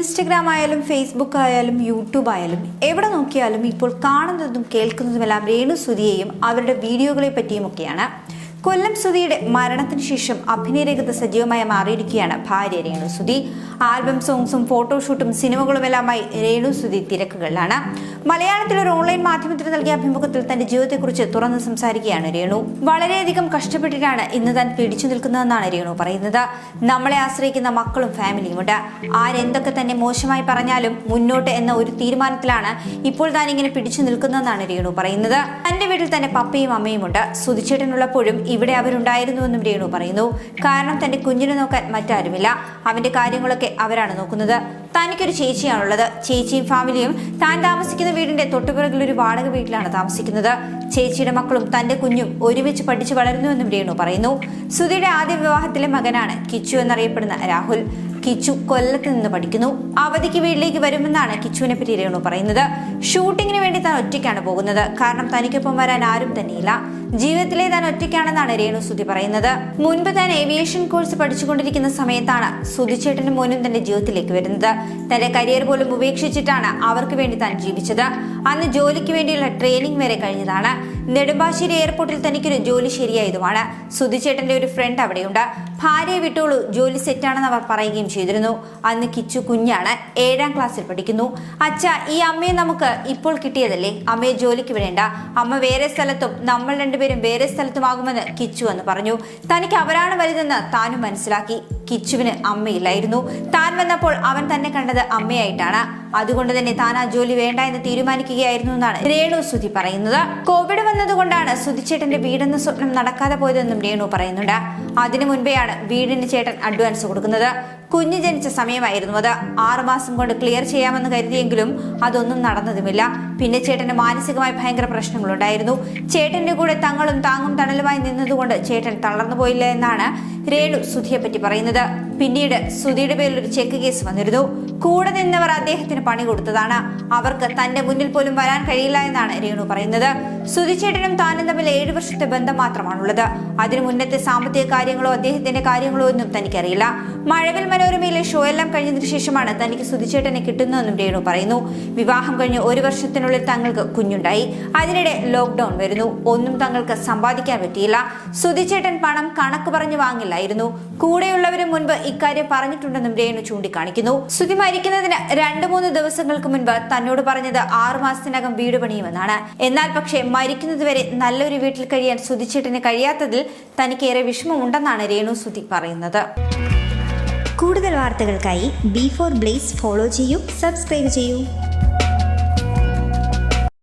Instagram ആയാലും Facebook ആയാലും YouTube ആയാലും എവിടെ നോക്കിയാലും ഇപ്പോൾ കാണുന്നതും കേൾക്കുന്നതുമെല്ലാം രേണു സുധിയെയും അവരുടെ വീഡിയോകളെ പറ്റിയുമൊക്കെയാണ്. കൊല്ലം സുധിയുടെ മരണത്തിന് ശേഷം അഭിനയരംഗത്ത് സജീവമായി മാറിയിരിക്കുകയാണ് ഭാര്യ രേണു സുധി. ആൽബം സോങ്സും ഫോട്ടോഷൂട്ടും സിനിമകളുമെല്ലാമായി രേണു സുധി തിരക്കുകളിലാണ്. മലയാളത്തിൽ ഒരു ഓൺലൈൻ മാധ്യമത്തിന് നൽകിയ അഭിമുഖത്തിൽ തന്റെ ജീവിതത്തെക്കുറിച്ച് തുറന്ന് സംസാരിക്കുകയാണ് രേണു. വളരെയധികം കഷ്ടപ്പെട്ടിട്ടാണ് ഇന്ന് താൻ പിടിച്ചു നിൽക്കുന്നതെന്നാണ് രേണു പറയുന്നത്. നമ്മളെ ആശ്രയിക്കുന്ന മക്കളും ഫാമിലിയുമുണ്ട്. ആരെന്തൊക്കെ തന്നെ മോശമായി പറഞ്ഞാലും മുന്നോട്ട് എന്ന ഒരു തീരുമാനത്തിലാണ് ഇപ്പോൾ താൻ ഇങ്ങനെ പിടിച്ചു നിൽക്കുന്നതെന്നാണ് രേണു പറയുന്നത്. തന്റെ വീട്ടിൽ തന്നെ പപ്പയും അമ്മയുമുണ്ട്. സുധിച്ചേട്ടനുള്ളപ്പോഴും ഇവിടെ അവരുണ്ടായിരുന്നുവെന്നും രേണു പറയുന്നു. കാരണം തന്റെ കുഞ്ഞിനെ നോക്കാൻ മറ്റാരുമില്ല. അവന്റെ കാര്യങ്ങളൊക്കെ അവരാണ് നോക്കുന്നത്. തനിക്കൊരു ചേച്ചിയാണുള്ളത്. ചേച്ചിയും ഫാമിലിയും താൻ താമസിക്കുന്ന വീടിന്റെ തൊട്ടുപിറകിൽ ഒരു വാടക വീട്ടിലാണ് താമസിക്കുന്നത്. ചേച്ചിയുടെ മക്കളും തന്റെ കുഞ്ഞും ഒരുമിച്ച് പഠിച്ചു വളരുന്നുവെന്നും രേണു പറയുന്നു. സുധിയുടെ ആദ്യ വിവാഹത്തിലെ മകനാണ് കിച്ചു എന്നറിയപ്പെടുന്ന രാഹുൽ. കിച്ചു കൊല്ലത്ത് നിന്ന് പഠിക്കുന്നു. അവധിക്ക് വീട്ടിലേക്ക് വരുമെന്നാണ് കിച്ചുവിനെ പറ്റി രേണു പറയുന്നത്. ഷൂട്ടിങ്ങിന് വേണ്ടി താൻ ഒറ്റയ്ക്കാണ് പോകുന്നത്. കാരണം തനിക്കൊപ്പം വരാൻ ആരും തന്നെയില്ല. ജീവിതത്തിലെ താൻ ഒറ്റയ്ക്കാണെന്നാണ് രേണു സുധി പറയുന്നത്. മുൻപ് താൻ ഏവിയേഷൻ കോഴ്സ് പഠിച്ചുകൊണ്ടിരിക്കുന്ന സമയത്താണ് സുധിച്ചേട്ടനും മോനും തന്റെ ജീവിതത്തിലേക്ക് വരുന്നത്. തന്റെ കരിയർ പോലും ഉപേക്ഷിച്ചിട്ടാണ് അവർക്ക് വേണ്ടി താൻ ജീവിച്ചത്. അന്ന് ജോലിക്ക് വേണ്ടിയുള്ള ട്രെയിനിങ് വരെ കഴിഞ്ഞതാണ്. നെടുമ്പാശ്ശേരി എയർപോർട്ടിൽ തനിക്കൊരു ജോലി ശരിയായതുമാണ്. സുധിച്ചേട്ടന്റെ ഒരു ഫ്രണ്ട് അവിടെയുണ്ട്. ഭാര്യയെ വിട്ടോളൂ, ജോലി സെറ്റാണെന്ന് അവർ പറയുകയും ചെയ്തിരുന്നു. അന്ന് കിച്ചു കുഞ്ഞാണ്, 7ാം ക്ലാസ്സിൽ പഠിക്കുന്നു. അച്ഛ, ഈ അമ്മയെ നമുക്ക് ഇപ്പോൾ കിട്ടിയതല്ലേ, അമ്മയെ ജോലിക്ക് വിടേണ്ട, അമ്മ വേറെ സ്ഥലത്തും നമ്മൾ രണ്ടുപേരും വേറെ സ്ഥലത്തുമാകുമെന്ന് കിച്ചു എന്ന് പറഞ്ഞു. തനിക്ക് അവരാണ് വലുതെന്ന് താനും മനസ്സിലാക്കി. കിച്ചുവിന് അമ്മയില്ലായിരുന്നു. താൻ വന്നപ്പോൾ അവൻ തന്നെ കണ്ടത് അമ്മയായിട്ടാണ്. അതുകൊണ്ട് തന്നെ താൻ ആ ജോലി വേണ്ട എന്ന് തീരുമാനിക്കുകയായിരുന്നു എന്നാണ് രേണു സുധി പറയുന്നത്. കോവിഡ് വന്നതുകൊണ്ടാണ് സുധിച്ചേട്ടന്റെ വീടെന്ന സ്വപ്നം നടക്കാതെ പോയതെന്നും രേണു പറയുന്നുണ്ട്. അതിനു മുൻപെയാണ് വീടിന് ചേട്ടൻ അഡ്വാൻസ് കൊടുക്കുന്നത്. കുഞ്ഞ് ജനിച്ച സമയമായിരുന്നു അത്. 6 മാസം കൊണ്ട് ക്ലിയർ ചെയ്യാമെന്ന് കരുതിയെങ്കിലും അതൊന്നും നടന്നതുമില്ല. പിന്നെ ചേട്ടന് മാനസികമായി ഭയങ്കര പ്രശ്നങ്ങളുണ്ടായിരുന്നു. ചേട്ടന്റെ കൂടെ തങ്ങളും താങ്ങും തണലുമായി നിന്നതുകൊണ്ട് ചേട്ടൻ തളർന്നു പോയില്ല എന്നാണ് രേണു സുധിയെ പറ്റി പറയുന്നത്. പിന്നീട് സുധിയുടെ പേരിൽ ഒരു ചെക്ക് കേസ് വന്നിരുന്നു. കൂടെ നിന്നവർ അദ്ദേഹത്തിന് പണി കൊടുത്തതാണ്. അവർക്ക് തന്റെ മുന്നിൽ പോലും വരാൻ കഴിയില്ല എന്നാണ് രേണു പറയുന്നത്. സുധിച്ചേട്ടനും താനും തമ്മിൽ 7 വർഷത്തെ ബന്ധം മാത്രമാണുള്ളത്. അതിനു മുന്നത്തെ സാമ്പത്തിക കാര്യങ്ങളോ അദ്ദേഹത്തിന്റെ കാര്യങ്ങളോ ഒന്നും തനിക്കറിയില്ല. മഴവിൽ മനോരമയിലെ ഷോ എല്ലാം കഴിഞ്ഞതിനു ശേഷമാണ് തനിക്ക് സുധിച്ചേട്ടനെ കിട്ടുന്നതെന്നും രേണു പറയുന്നു. വിവാഹം കഴിഞ്ഞ് 1 വർഷത്തിനുള്ളിൽ തങ്ങൾക്ക് കുഞ്ഞുണ്ടായി. അതിനിടെ ലോക്ക്ഡൌൺ വരുന്നു. ഒന്നും തങ്ങൾക്ക് സമ്പാദിക്കാൻ പറ്റിയില്ല. സുധിച്ചേട്ടൻ പണം കണക്ക് പറഞ്ഞു വാങ്ങില്ലായിരുന്നു. കൂടെയുള്ളവരും മുൻപ് ഇക്കാര്യം പറഞ്ഞിട്ടുണ്ടെന്നും രേണു ചൂണ്ടിക്കാണിക്കുന്നു. സുധി മരിക്കുന്നതിന് 2-3 ദിവസങ്ങൾക്ക് മുൻപ് തന്നോട് പറഞ്ഞത് 6 മാസത്തിനകം വീട് പണിയുമെന്നാണ്. എന്നാൽ പക്ഷേ മരിക്കുന്നതുവരെ നല്ലൊരു വീട്ടിൽ കഴിയാൻ സുധിച്ചേട്ടന് കഴിയാത്തതിൽ തനിക്കേറെ വിഷമമുണ്ടെന്നാണ് രേണു സുധി പറയുന്നത്. കൂടുതൽ വാർത്തകൾക്കായി B4 Blaze ഫോളോ ചെയ്യൂ, സബ്സ്ക്രൈബ് ചെയ്യൂ.